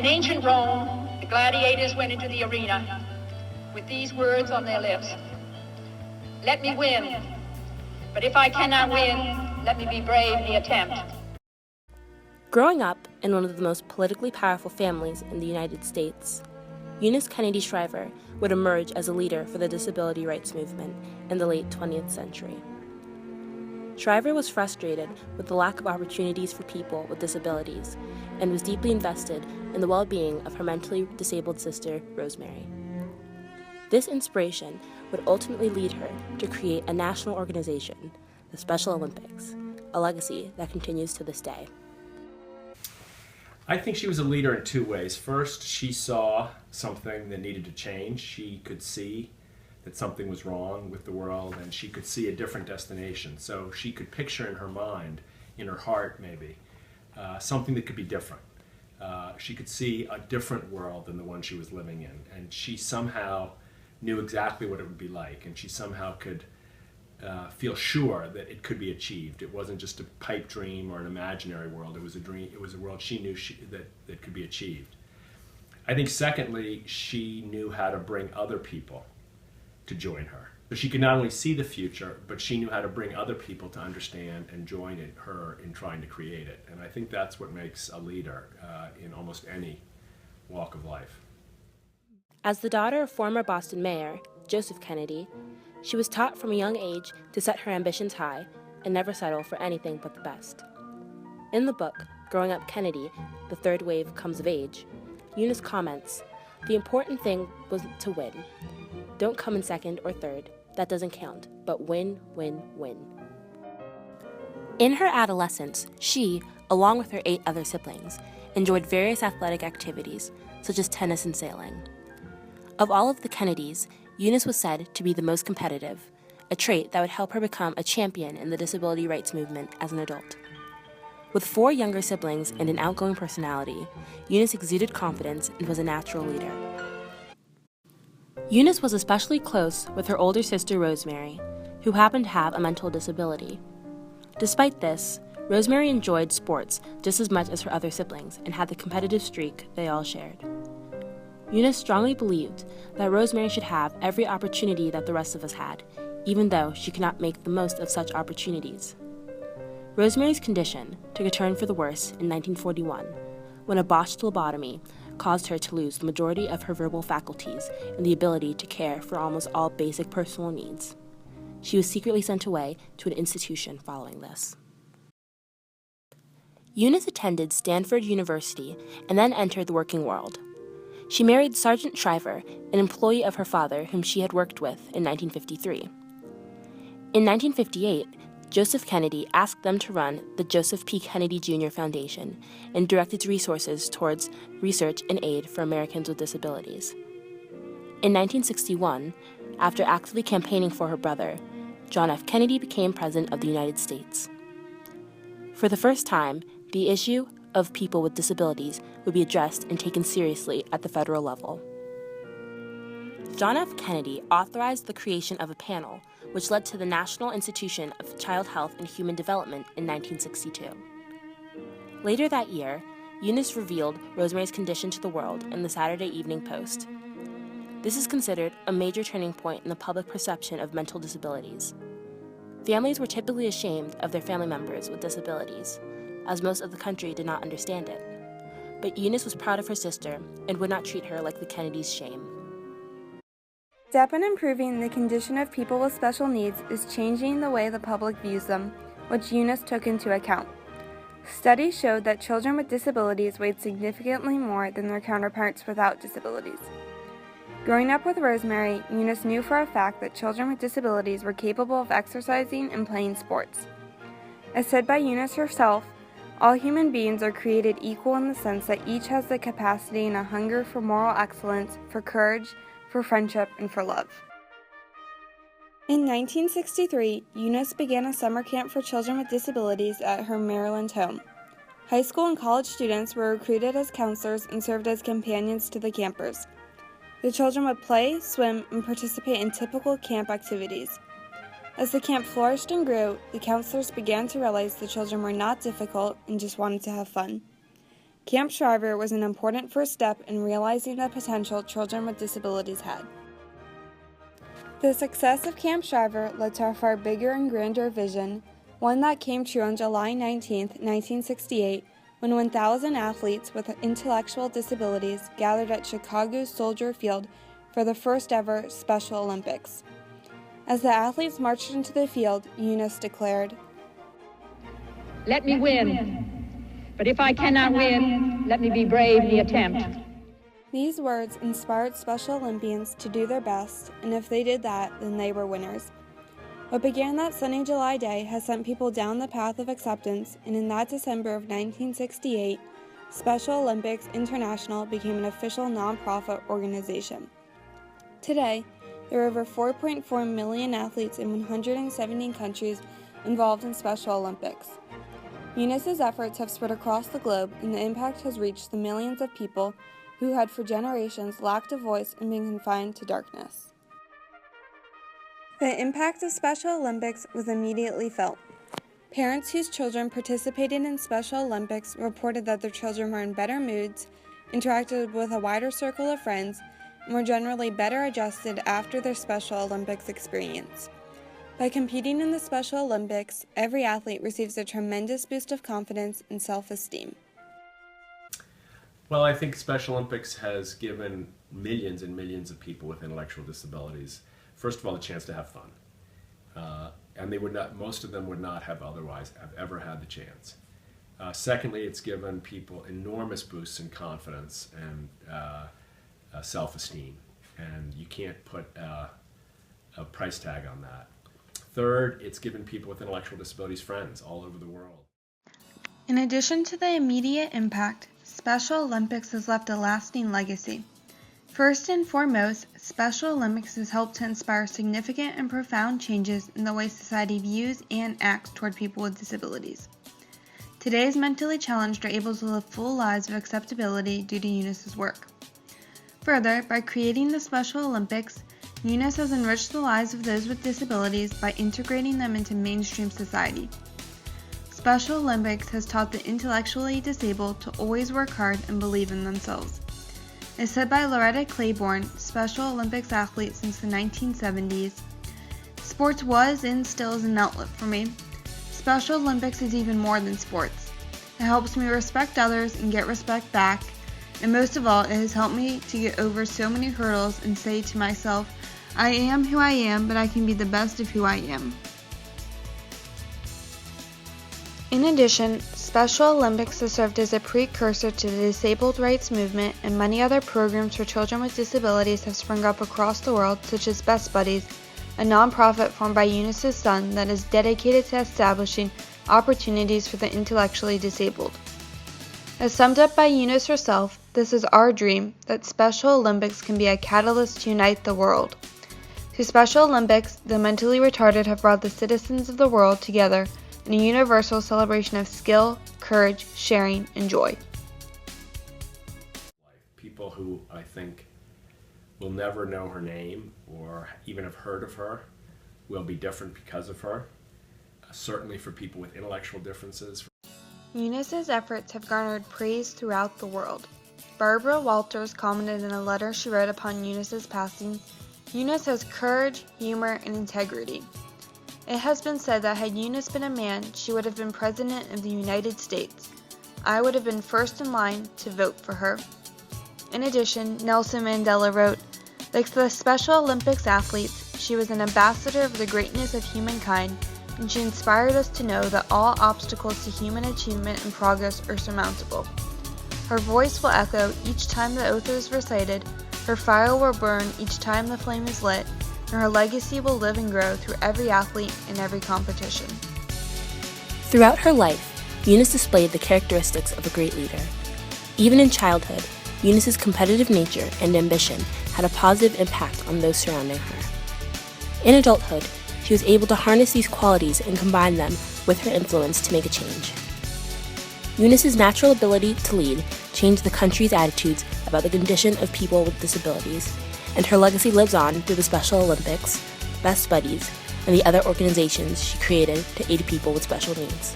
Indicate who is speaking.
Speaker 1: In ancient Rome, the gladiators went into the arena with these words on their lips: "Let me win, but if I cannot win, let me be brave in the attempt."
Speaker 2: Growing up in one of the most politically powerful families in the United States, Eunice Kennedy Shriver would emerge as a leader for the disability rights movement in the late 20th century. Shriver was frustrated with the lack of opportunities for people with disabilities and was deeply invested in the well-being of her mentally disabled sister, Rosemary. This inspiration would ultimately lead her to create a national organization, the Special Olympics, a legacy that continues to this day.
Speaker 3: I think she was a leader in two ways. First, she saw something that needed to change. She could see that something was wrong with the world, and she could see a different destination. So she could picture in her mind, in her heart maybe, something that could be different. She could see a different world than the one she was living in, and she somehow knew exactly what it would be like, and she somehow could feel sure that it could be achieved. It wasn't just a pipe dream or an imaginary world. It was a dream. It was a world she knew that could be achieved. I think secondly, she knew how to bring other people to join her. So she could not only see the future, but she knew how to bring other people to understand and join her in trying to create it. And I think that's what makes a leader in almost any walk of life.
Speaker 2: As the daughter of former Boston Mayor Joseph Kennedy, she was taught from a young age to set her ambitions high and never settle for anything but the best. In the book, Growing Up Kennedy, The Third Wave Comes of Age, Eunice comments, "The important thing was to win. Don't come in second or third, that doesn't count, but win, win, win." In her adolescence, she, along with her 8 other siblings, enjoyed various athletic activities, such as tennis and sailing. Of all of the Kennedys, Eunice was said to be the most competitive, a trait that would help her become a champion in the disability rights movement as an adult. With 4 younger siblings and an outgoing personality, Eunice exuded confidence and was a natural leader. Eunice was especially close with her older sister Rosemary, who happened to have a mental disability. Despite this, Rosemary enjoyed sports just as much as her other siblings and had the competitive streak they all shared. Eunice strongly believed that Rosemary should have every opportunity that the rest of us had, even though she could not make the most of such opportunities. Rosemary's condition took a turn for the worse in 1941, when a botched lobotomy caused her to lose the majority of her verbal faculties and the ability to care for almost all basic personal needs. She was secretly sent away to an institution following this. Eunice attended Stanford University and then entered the working world. She married Sergeant Shriver, an employee of her father whom she had worked with in 1953. In 1958, Joseph Kennedy asked them to run the Joseph P. Kennedy Jr. Foundation and direct its resources towards research and aid for Americans with disabilities. In 1961, after actively campaigning for her brother, John F. Kennedy became President of the United States. For the first time, the issue of people with disabilities would be addressed and taken seriously at the federal level. John F. Kennedy authorized the creation of a panel which led to the National Institution of Child Health and Human Development in 1962. Later that year, Eunice revealed Rosemary's condition to the world in the Saturday Evening Post. This is considered a major turning point in the public perception of mental disabilities. Families were typically ashamed of their family members with disabilities, as most of the country did not understand it. But Eunice was proud of her sister and would not treat her like the Kennedys' shame.
Speaker 4: Step in improving the condition of people with special needs is changing the way the public views them, which Eunice took into account. Studies showed that children with disabilities weighed significantly more than their counterparts without disabilities. Growing up with Rosemary, Eunice knew for a fact that children with disabilities were capable of exercising and playing sports. As said by Eunice herself, all human beings are created equal in the sense that each has the capacity and a hunger for moral excellence, for courage, for friendship, and for love. In 1963, Eunice began a summer camp for children with disabilities at her Maryland home. High school and college students were recruited as counselors and served as companions to the campers. The children would play, swim, and participate in typical camp activities. As the camp flourished and grew, the counselors began to realize the children were not difficult and just wanted to have fun. Camp Shriver was an important first step in realizing the potential children with disabilities had. The success of Camp Shriver led to a far bigger and grander vision, one that came true on July 19, 1968, when 1,000 athletes with intellectual disabilities gathered at Chicago's Soldier Field for the first ever Special Olympics. As the athletes marched into the field, Eunice declared,
Speaker 1: "Let me win, but if I cannot win, let me be brave in the attempt."
Speaker 4: These words inspired Special Olympians to do their best, and if they did that, then they were winners. What began that sunny July day has sent people down the path of acceptance, and in that December of 1968, Special Olympics International became an official nonprofit organization. Today, there are over 4.4 million athletes in 170 countries involved in Special Olympics. Eunice's efforts have spread across the globe, and the impact has reached the millions of people who had for generations lacked a voice and been confined to darkness. The impact of Special Olympics was immediately felt. Parents whose children participated in Special Olympics reported that their children were in better moods, interacted with a wider circle of friends, and were generally better adjusted after their Special Olympics experience. By competing in the Special Olympics, every athlete receives a tremendous boost of confidence and self-esteem.
Speaker 3: Well, I think Special Olympics has given millions and millions of people with intellectual disabilities, first of all, a chance to have fun. And most of them would not have otherwise have ever had the chance. Secondly, it's given people enormous boosts in confidence and self-esteem. And you can't put a price tag on that. Third, it's given people with intellectual disabilities friends all over the world.
Speaker 4: In addition to the immediate impact, Special Olympics has left a lasting legacy. First and foremost, Special Olympics has helped to inspire significant and profound changes in the way society views and acts toward people with disabilities. Today's mentally challenged are able to live full lives of acceptability due to Eunice's work. Further, by creating the Special Olympics, Eunice has enriched the lives of those with disabilities by integrating them into mainstream society. Special Olympics has taught the intellectually disabled to always work hard and believe in themselves. As said by Loretta Claiborne, Special Olympics athlete since the 1970s, "Sports was and still is an outlet for me. Special Olympics is even more than sports. It helps me respect others and get respect back, and most of all, it has helped me to get over so many hurdles and say to myself, I am who I am, but I can be the best of who I am." In addition, Special Olympics has served as a precursor to the disabled rights movement, and many other programs for children with disabilities have sprung up across the world, such as Best Buddies, a nonprofit formed by Eunice's son that is dedicated to establishing opportunities for the intellectually disabled. As summed up by Eunice herself, this is our dream, that Special Olympics can be a catalyst to unite the world. Through Special Olympics, the mentally retarded have brought the citizens of the world together in a universal celebration of skill, courage, sharing, and joy.
Speaker 3: People who I think will never know her name or even have heard of her will be different because of her. Certainly for people with intellectual differences.
Speaker 4: Eunice's efforts have garnered praise throughout the world. Barbara Walters commented in a letter she wrote upon Eunice's passing, "Eunice has courage, humor, and integrity. It has been said that had Eunice been a man, she would have been President of the United States. I would have been first in line to vote for her." In addition, Nelson Mandela wrote, "Like the Special Olympics athletes, she was an ambassador of the greatness of humankind, and she inspired us to know that all obstacles to human achievement and progress are surmountable. Her voice will echo each time the oath is recited, her fire will burn each time the flame is lit, and her legacy will live and grow through every athlete and every competition."
Speaker 2: Throughout her life, Eunice displayed the characteristics of a great leader. Even in childhood, Eunice's competitive nature and ambition had a positive impact on those surrounding her. In adulthood, she was able to harness these qualities and combine them with her influence to make a change. Eunice's natural ability to lead changed the country's attitudes about the condition of people with disabilities, and her legacy lives on through the Special Olympics, Best Buddies, and the other organizations she created to aid people with special needs.